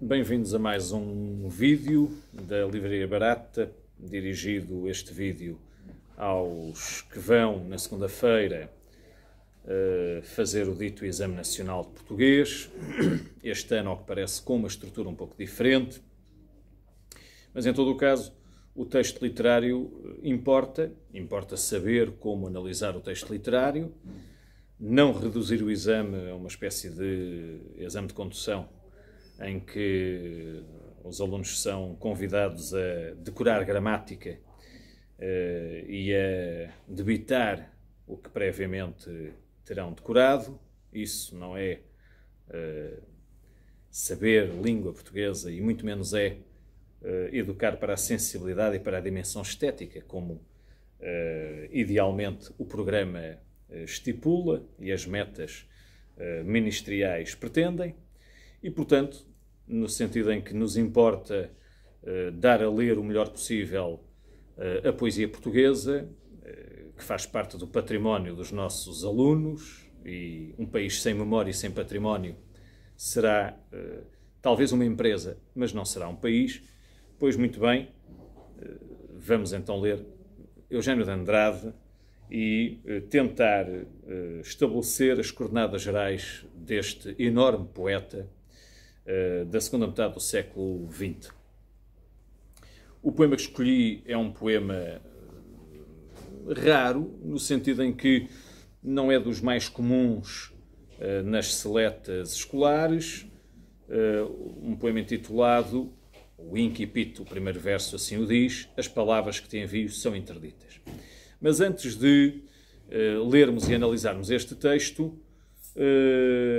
Bem-vindos a mais um vídeo da Livraria Barata, dirigido este vídeo aos que vão na segunda-feira fazer o dito Exame Nacional de Português. Este ano, ao que parece, com uma estrutura um pouco diferente, mas em todo o caso o texto literário importa saber como analisar o texto literário, não reduzir o exame a uma espécie de exame de condução em que os alunos são convidados a decorar gramática e a debitar o que previamente terão decorado. Isso não é saber língua portuguesa e muito menos é educar para a sensibilidade e para a dimensão estética, como idealmente o programa estipula e as metas ministeriais pretendem. E, portanto, no sentido em que nos importa dar a ler o melhor possível a poesia portuguesa, que faz parte do património dos nossos alunos, e um país sem memória e sem património será talvez uma empresa, mas não será um país. Pois muito bem, vamos então ler Eugênio de Andrade e tentar estabelecer as coordenadas gerais deste enorme poeta da segunda metade do século XX. O poema que escolhi é um poema raro, no sentido em que não é dos mais comuns nas seletas escolares, um poema intitulado, o incipit, o primeiro verso assim o diz, as palavras que te envio são interditas. Mas antes de lermos e analisarmos este texto,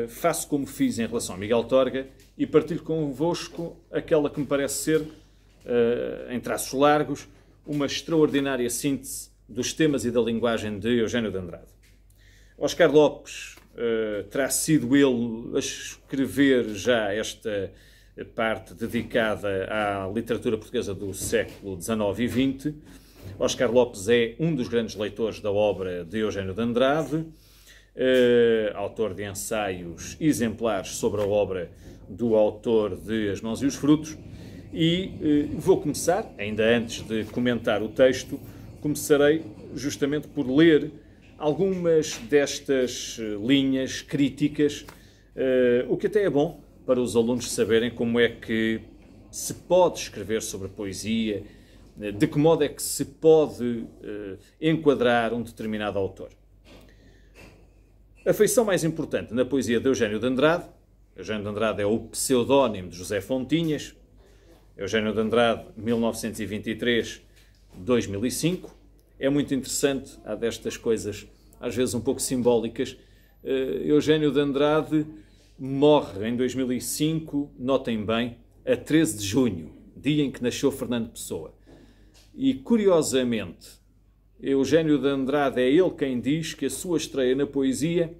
faço como fiz em relação a Miguel Torga e partilho convosco aquela que me parece ser, em traços largos, uma extraordinária síntese dos temas e da linguagem de Eugênio de Andrade. Oscar Lopes terá sido ele a escrever já esta parte dedicada à literatura portuguesa do século XIX e XX. Oscar Lopes é um dos grandes leitores da obra de Eugênio de Andrade, autor de ensaios exemplares sobre a obra do autor de As Mãos e os Frutos, e vou começar, ainda antes de comentar o texto, começarei justamente por ler algumas destas linhas críticas, o que até é bom para os alunos saberem como é que se pode escrever sobre poesia, de que modo é que se pode enquadrar um determinado autor. A feição mais importante na poesia de Eugênio de Andrade é o pseudónimo de José Fontinhas, Eugênio de Andrade, 1923-2005. É muito interessante, há destas coisas às vezes um pouco simbólicas. Eugênio de Andrade morre em 2005, notem bem, a 13 de junho, dia em que nasceu Fernando Pessoa. E, curiosamente, Eugênio de Andrade é ele quem diz que a sua estreia na poesia,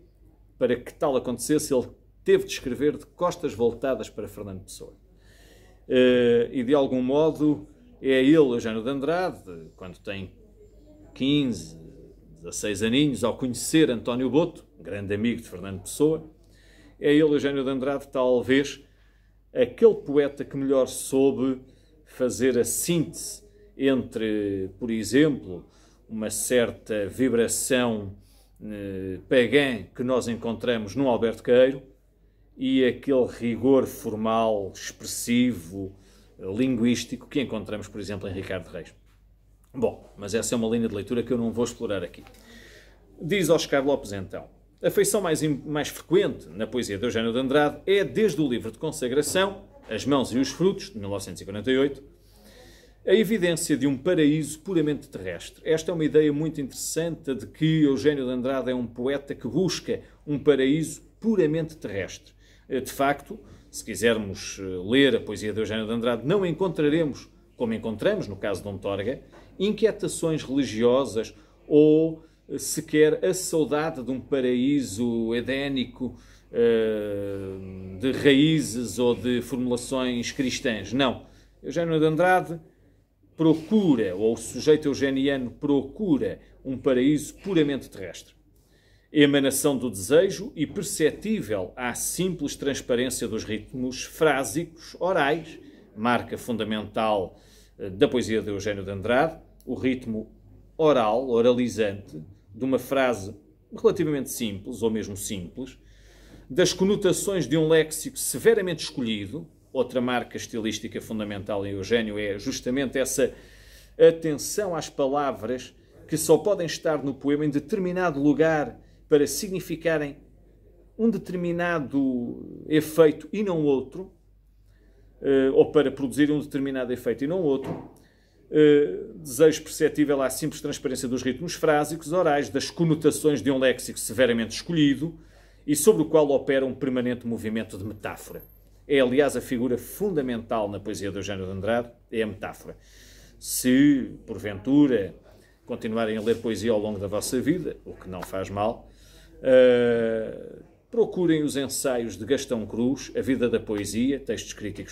para que tal acontecesse, ele teve de escrever de costas voltadas para Fernando Pessoa. E, de algum modo, é ele, Eugênio de Andrade, quando tem 15, 16 aninhos, ao conhecer António Boto, grande amigo de Fernando Pessoa, é ele, Eugênio de Andrade, talvez, aquele poeta que melhor soube fazer a síntese entre, por exemplo, uma certa vibração pagã que nós encontramos no Alberto Queiro e aquele rigor formal, expressivo, linguístico que encontramos, por exemplo, em Ricardo Reis. Bom, mas essa é uma linha de leitura que eu não vou explorar aqui. Diz Oscar Lopes, então, a feição mais frequente na poesia de Eugênio de Andrade é, desde o livro de consagração, As Mãos e os Frutos, de 1948, a evidência de um paraíso puramente terrestre. Esta é uma ideia muito interessante de que Eugênio de Andrade é um poeta que busca um paraíso puramente terrestre. De facto, se quisermos ler a poesia de Eugênio de Andrade, não encontraremos, como encontramos no caso de Dom Torga, inquietações religiosas ou sequer a saudade de um paraíso edénico de raízes ou de formulações cristãs. Não. Eugênio de Andrade procura, ou o sujeito eugeniano procura, um paraíso puramente terrestre. emanação do desejo e perceptível à simples transparência dos ritmos frásicos orais, marca fundamental da poesia de Eugênio de Andrade, o ritmo oral, oralizante, de uma frase relativamente simples, ou mesmo simples, das conotações de um léxico severamente escolhido. Outra marca estilística fundamental em Eugênio é justamente essa atenção às palavras que só podem estar no poema em determinado lugar para significarem um determinado efeito e não outro, ou para produzir um determinado efeito e não outro. Desejo perceptível à simples transparência dos ritmos frásicos orais, das conotações de um léxico severamente escolhido e sobre o qual opera um permanente movimento de metáfora. É, aliás, a figura fundamental na poesia de Eugênio de Andrade, é a metáfora. Se, porventura, continuarem a ler poesia ao longo da vossa vida, o que não faz mal, procurem os ensaios de Gastão Cruz, A Vida da Poesia, textos críticos